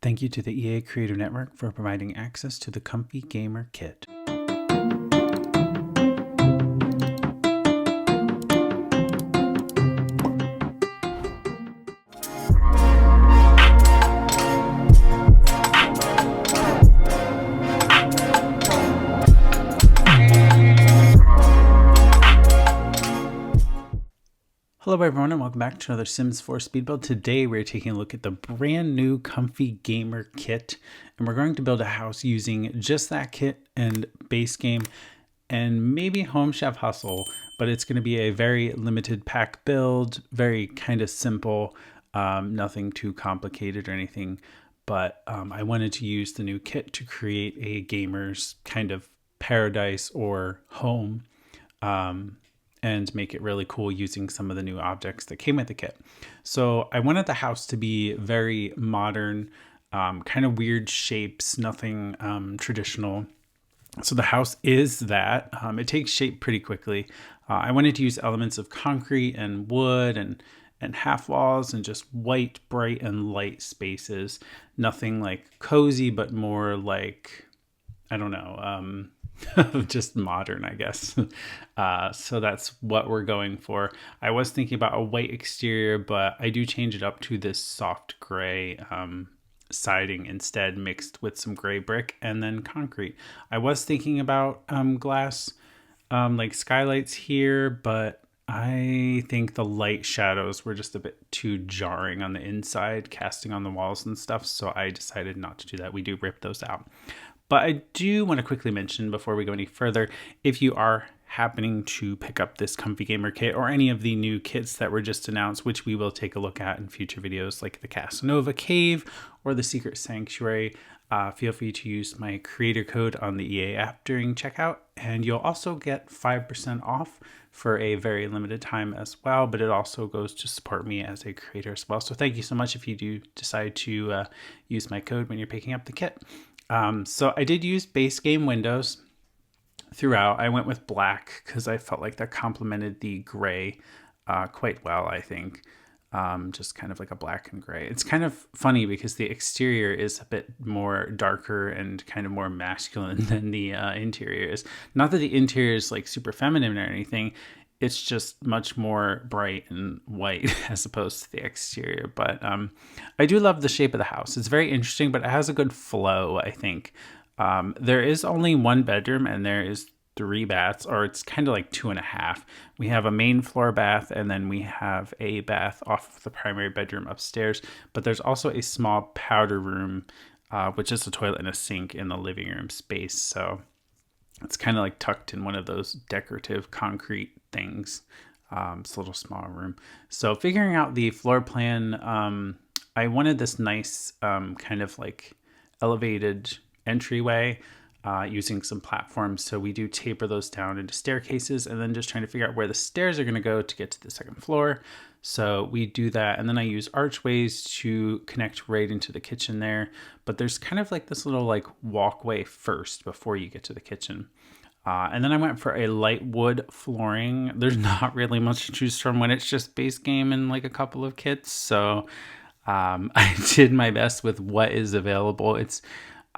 Thank you to the EA Creator Network for providing access to the Comfy Gamer Kit. Hello everyone and welcome back to another Sims 4 speed build. Today we're taking a look at the brand new Comfy Gamer Kit, and we're going to build a house using just that kit and base game and maybe Home Chef Hustle, but it's going to be a very limited pack build, very kind of simple, nothing too complicated or anything, but I wanted to use the new kit to create a gamer's kind of paradise or home. And make it really cool using some of the new objects that came with the kit. So I wanted the house to be very modern, kind of weird shapes, nothing traditional. So the house is that. It takes shape pretty quickly. I wanted to use elements of concrete and wood and half walls and just white, bright, and light spaces. Nothing like cozy, but more like, I don't know, just modern, I guess. So that's what we're going for. I was thinking about a white exterior, but I do change it up to this soft gray siding instead, mixed with some gray brick and then concrete. I was thinking about glass, like skylights here, but I think the light shadows were just a bit too jarring on the inside, casting on the walls and stuff. So I decided not to do that. We do rip those out. But I do want to quickly mention before we go any further, if you are happening to pick up this Comfy Gamer kit or any of the new kits that were just announced, which we will take a look at in future videos, like the Casanova Cave or the Secret Sanctuary, feel free to use my creator code on the EA app during checkout, and you'll also get 5% off for a very limited time as well, but it also goes to support me as a creator as well. So thank you so much if you do decide to use my code when you're picking up the kit. So I did use base game windows throughout. I went with black because I felt like that complemented the gray quite well, I think. Just kind of like a black and gray. It's kind of funny because the exterior is a bit more darker and kind of more masculine than the interior is. Not that the interior is like super feminine or anything. It's just much more bright and white as opposed to the exterior. But I do love the shape of the house. It's very interesting, but it has a good flow, I think. There is only one bedroom and there is 3 baths, or it's kind of like 2.5. We have a main floor bath and then we have a bath off of the primary bedroom upstairs. But there's also a small powder room, which is a toilet and a sink in the living room space. So it's kind of like tucked in one of those decorative concrete things. It's a little small room. So figuring out the floor plan, I wanted this nice kind of like elevated entryway using some platforms. So we do taper those down into staircases and then just trying to figure out where the stairs are going to go to get to the second floor. So we do that. And then I use archways to connect right into the kitchen there. But there's kind of like this little like walkway first before you get to the kitchen. And then I went for a light wood flooring. There's not really much to choose from when it's just base game and like a couple of kits. So I did my best with what is available. It's,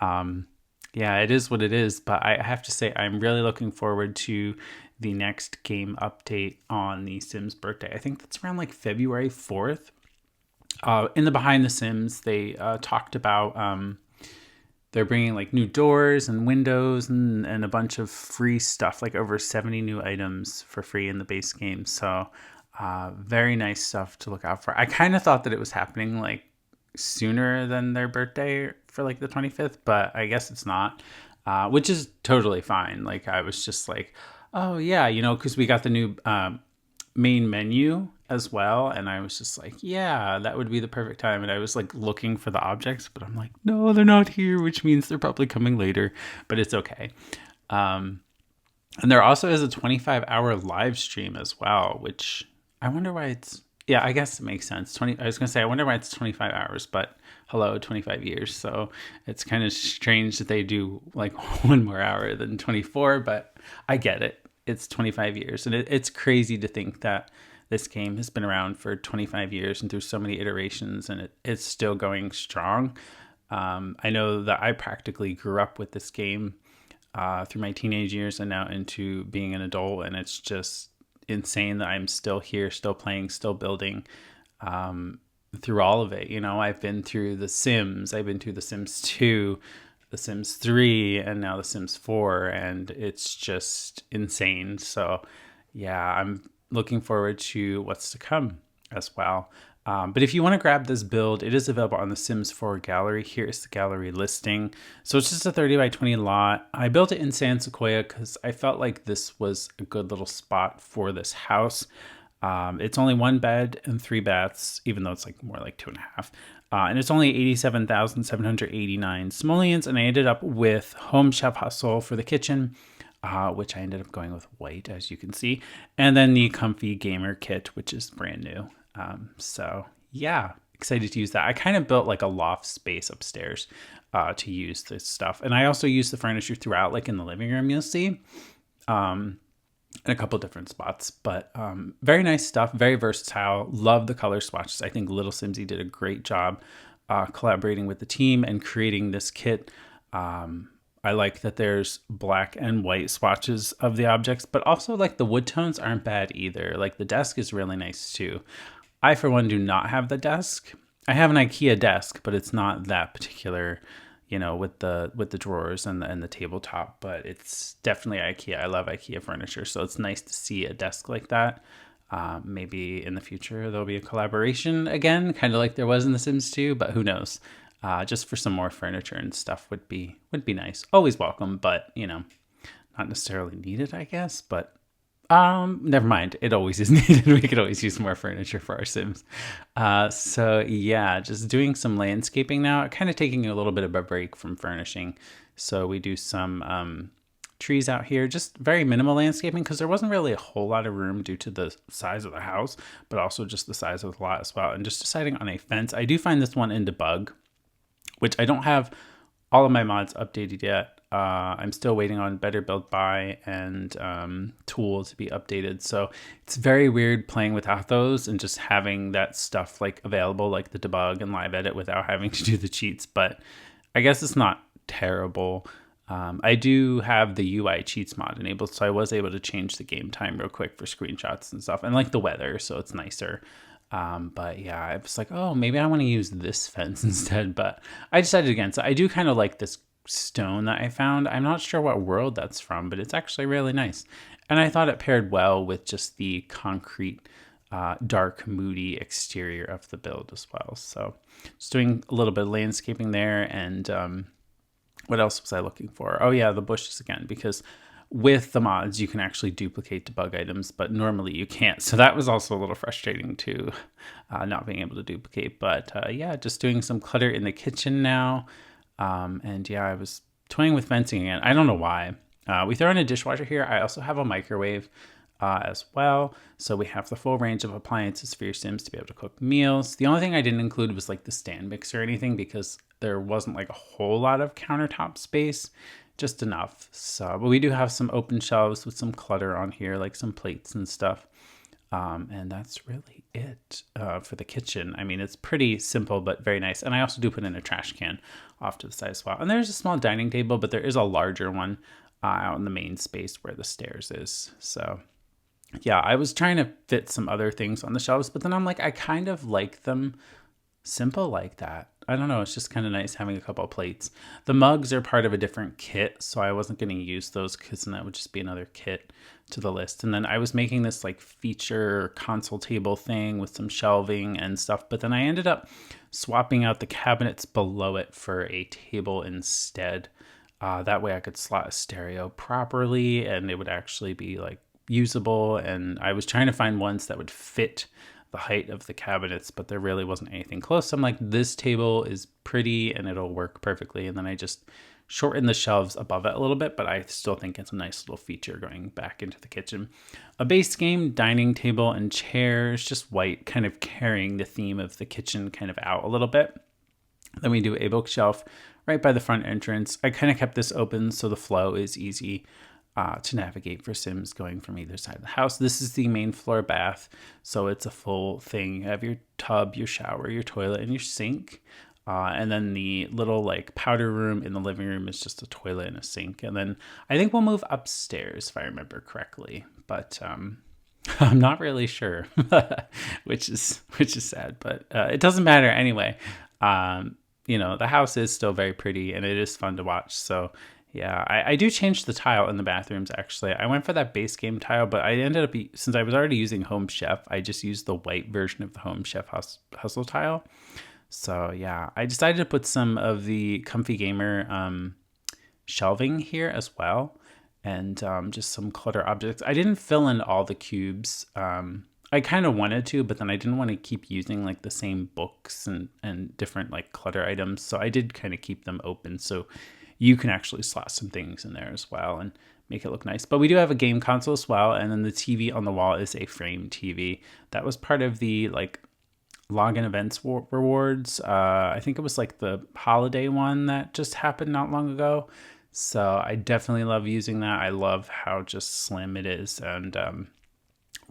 yeah, it is what it is. But I have to say, I'm really looking forward to the next game update on the Sims birthday. I think that's around like February 4th. In the Behind the Sims, they talked about they're bringing like new doors and windows and a bunch of free stuff, like over 70 new items for free in the base game. So very nice stuff to look out for. I kind of thought that it was happening like sooner than their birthday for like the 25th, but I guess it's not, which is totally fine. Like I was just like, oh yeah, you know, because we got the new main menu as well, and I was just like, yeah, that would be the perfect time. And I was like looking for the objects, but I'm like, no, they're not here, which means they're probably coming later, but it's okay. And there also is a 25-hour live stream as well, which I wonder why it's, yeah, I guess it makes sense. I was gonna say, I wonder why it's 25 hours, but hello, 25 years. So it's kind of strange that they do like 1 more hour than 24, but I get it. It's 25 years. And it's crazy to think that this game has been around for 25 years and through so many iterations, and it's still going strong. I know that I practically grew up with this game through my teenage years and now into being an adult, and it's just insane that I'm still here, still playing, still building through all of it. You know, I've been through The Sims, I've been through The Sims 2, The Sims 3, and now The Sims 4, and it's just insane. So, yeah, I'm looking forward to what's to come as well. But if you want to grab this build, it is available on the Sims 4 gallery. Here is the gallery listing. So it's just a 30 by 20 lot. I built it in San Sequoia because I felt like this was a good little spot for this house. It's only 1 bed and 3 baths, even though it's like more like 2.5. And it's only 87,789 simoleons. And I ended up with Home Chef Hustle for the kitchen, which I ended up going with white, as you can see. And then the Comfy Gamer Kit, which is brand new. So yeah, excited to use that. I kind of built like a loft space upstairs to use this stuff. And I also use the furniture throughout, like in the living room, you'll see. In a couple different spots, but very nice stuff, very versatile. Love the color swatches. I think Lilsimsie did a great job collaborating with the team and creating this kit. I like that there's black and white swatches of the objects, but also like the wood tones aren't bad either. Like the desk is really nice too. I, for one, do not have the desk. I have an IKEA desk, but it's not that particular, you know, with the drawers and the tabletop, but it's definitely IKEA. I love IKEA furniture, so it's nice to see a desk like that. Maybe in the future there'll be a collaboration again, kind of like there was in The Sims 2, but who knows? Just for some more furniture and stuff would be nice. Always welcome, but you know, not necessarily needed, I guess. But never mind. It always is needed. We could always use more furniture for our Sims. So yeah, just doing some landscaping now. Kind of taking a little bit of a break from furnishing. So we do some trees out here, just very minimal landscaping because there wasn't really a whole lot of room due to the size of the house, but also just the size of the lot as well. And just deciding on a fence. I do find this one in debug, which I don't have all of my mods updated yet. I'm still waiting on Better Build By and Tool to be updated. So it's very weird playing without those and just having that stuff like available, like the debug and live edit, without having to do the cheats. But I guess it's not terrible. I do have the UI cheats mod enabled, so I was able to change the game time real quick for screenshots and stuff, and like the weather, so it's nicer. But yeah, I was like, oh, maybe I want to use this fence instead, but I decided against it. I do kind of like this stone that I found. I'm not sure what world that's from, but it's actually really nice. And I thought it paired well with just the concrete, dark, moody exterior of the build as well. So just doing a little bit of landscaping there. And what else was I looking for? Oh yeah, the bushes again, because with the mods, you can actually duplicate debug items, but normally you can't. So that was also a little frustrating too, not being able to duplicate. But yeah, just doing some clutter in the kitchen now. And yeah, I was toying with fencing again. I don't know why. We throw in a dishwasher here. I also have a microwave as well. So we have the full range of appliances for your Sims to be able to cook meals. The only thing I didn't include was like the stand mixer or anything because there wasn't like a whole lot of countertop space, just enough. So, but we do have some open shelves with some clutter on here, like some plates and stuff. And that's really it for the kitchen. I mean, it's pretty simple, but very nice. And I also do put in a trash can off to the side as well. And there's a small dining table, but there is a larger one out in the main space where the stairs is. So yeah, I was trying to fit some other things on the shelves, but then I'm like, I kind of like them simple like that. I don't know. It's just kind of nice having a couple of plates. The mugs are part of a different kit, so I wasn't going to use those because then that would just be another kit to the list. And then I was making this like feature console table thing with some shelving and stuff, but then I ended up swapping out the cabinets below it for a table instead. That way I could slot a stereo properly and it would actually be like usable. And I was trying to find ones that would fit the height of the cabinets, but there really wasn't anything close. So I'm like, this table is pretty and it'll work perfectly. And then I just shortened the shelves above it a little bit, but I still think it's a nice little feature going back into the kitchen. A base game, dining table and chairs, just white, kind of carrying the theme of the kitchen kind of out a little bit. Then we do a bookshelf right by the front entrance. I kind of kept this open so the flow is easy to navigate for Sims going from either side of the house. This is the main floor bath, so it's a full thing. You have your tub, your shower, your toilet, and your sink. And then the little like powder room in the living room is just a toilet and a sink. And then I think we'll move upstairs if I remember correctly, but I'm not really sure, which is sad, but it doesn't matter anyway. The house is still very pretty and it is fun to watch. So yeah, I do change the tile in the bathrooms. Actually, I went for that base game tile, but I ended up, since I was already using Home Chef, I just used the white version of the Home Chef Hustle tile. So yeah, I decided to put some of the Comfy Gamer shelving here as well, and just some clutter objects. I didn't fill in all the cubes. I kind of wanted to, but then I didn't want to keep using like the same books and different like clutter items. So I did kind of keep them open so you can actually slot some things in there as well and make it look nice. But we do have a game console as well, and then the TV on the wall is a frame TV. That was part of the like login events rewards. I think it was like the holiday one that just happened not long ago. So I definitely love using that. I love how just slim it is and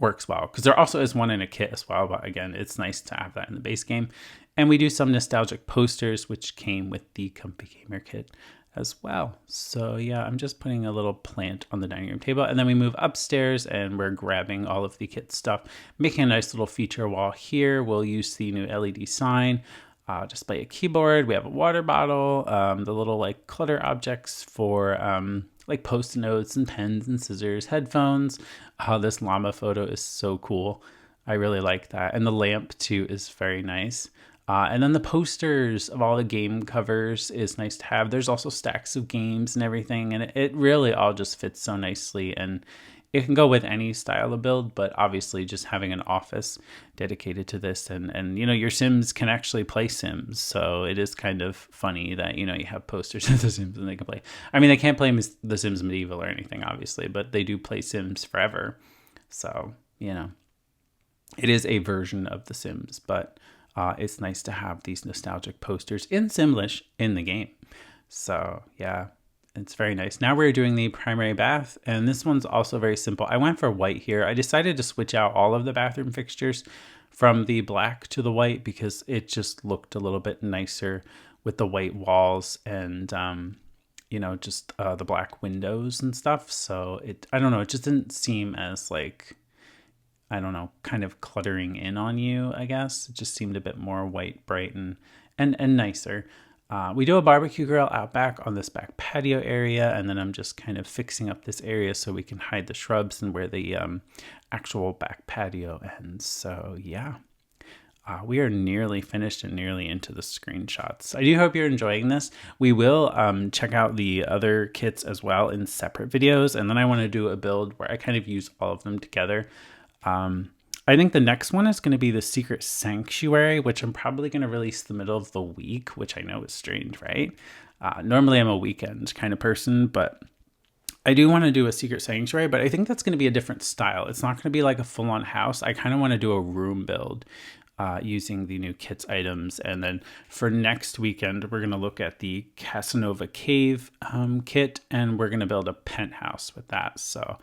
works well. Because there also is one in a kit as well. But again, it's nice to have that in the base game. And we do some nostalgic posters, which came with the Comfy Gamer kit as well. So yeah, I'm just putting a little plant on the dining room table, and then we move upstairs and we're grabbing all of the kit stuff, making a nice little feature wall here. We'll use the new LED sign, display a keyboard. We have a water bottle, the little like clutter objects for like post-it notes and pens and scissors, headphones. This llama photo is so cool. I really like that. And the lamp too is very nice. And then the posters of all the game covers is nice to have. There's also stacks of games and everything, and it really all just fits so nicely. And it can go with any style of build, but obviously just having an office dedicated to this, and your Sims can actually play Sims. So it is kind of funny that, you have posters of the Sims and they can play. I mean, they can't play the Sims Medieval or anything, obviously, but they do play Sims Forever. So, it is a version of the Sims, but it's nice to have these nostalgic posters in Simlish in the game. So yeah, it's very nice. Now we're doing the primary bath, and this one's also very simple. I went for white here. I decided to switch out all of the bathroom fixtures from the black to the white because it just looked a little bit nicer with the white walls and just the black windows and stuff. So I don't know, it just didn't seem as like, I don't know, kind of cluttering in on you, I guess. It just seemed a bit more white, bright, and nicer. We do a barbecue grill out back on this back patio area, and then I'm just kind of fixing up this area so we can hide the shrubs and where the actual back patio ends. So yeah, we are nearly finished and nearly into the screenshots. I do hope you're enjoying this. We will check out the other kits as well in separate videos, and then I want to do a build where I kind of use all of them together. I think the next one is going to be the Secret Sanctuary, which I'm probably going to release the middle of the week, which I know is strange, right? Normally I'm a weekend kind of person, but I do want to do a Secret Sanctuary, but I think that's going to be a different style. It's not going to be like a full-on house. I kind of want to do a room build using the new kits items. And then for next weekend, we're going to look at the Casanova Cave kit, and we're going to build a penthouse with that. So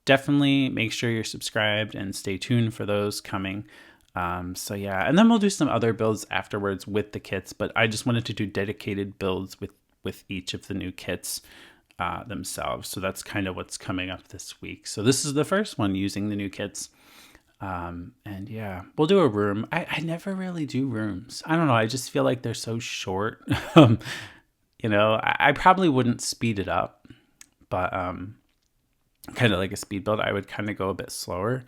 definitely make sure you're subscribed and stay tuned for those coming. So yeah, and then we'll do some other builds afterwards with the kits, but I just wanted to do dedicated builds with each of the new kits themselves. So that's kind of what's coming up this week. So this is the first one using the new kits. And yeah, we'll do a room. I never really do rooms. I don't know. I just feel like they're so short. I probably wouldn't speed it up, but kind of like a speed build, I would kind of go a bit slower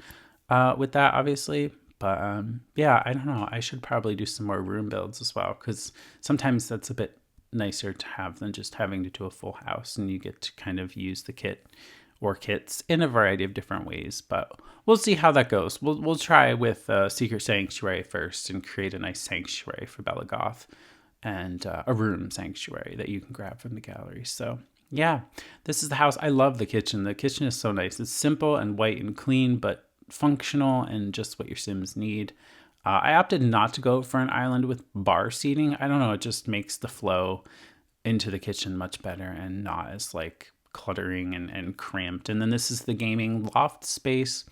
with that, obviously. But yeah, I don't know. I should probably do some more room builds as well, because sometimes that's a bit nicer to have than just having to do a full house, and you get to kind of use the kit or kits in a variety of different ways. But we'll see how that goes. We'll try with Secret Sanctuary first and create a nice sanctuary for Bella Goth, and a room sanctuary that you can grab from the gallery. So yeah, this is the house. I love the kitchen. The kitchen is so nice. It's simple and white and clean, but functional and just what your Sims need. I opted not to go for an island with bar seating. I don't know. It just makes the flow into the kitchen much better and not as like cluttering and cramped. And then this is the gaming loft space,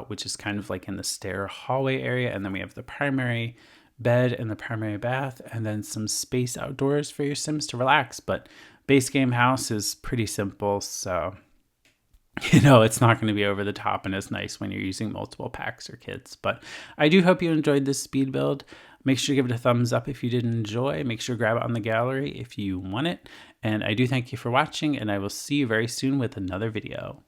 which is kind of like in the stair hallway area. And then we have the primary bed in the primary bath, and then some space outdoors for your Sims to relax. But base game house is pretty simple, so it's not going to be over the top and as nice when you're using multiple packs or kits. But I do hope you enjoyed this speed build. Make sure to give it a thumbs up if you did enjoy. Make sure to grab it on the gallery if you want it. And I do thank you for watching, and I will see you very soon with another video.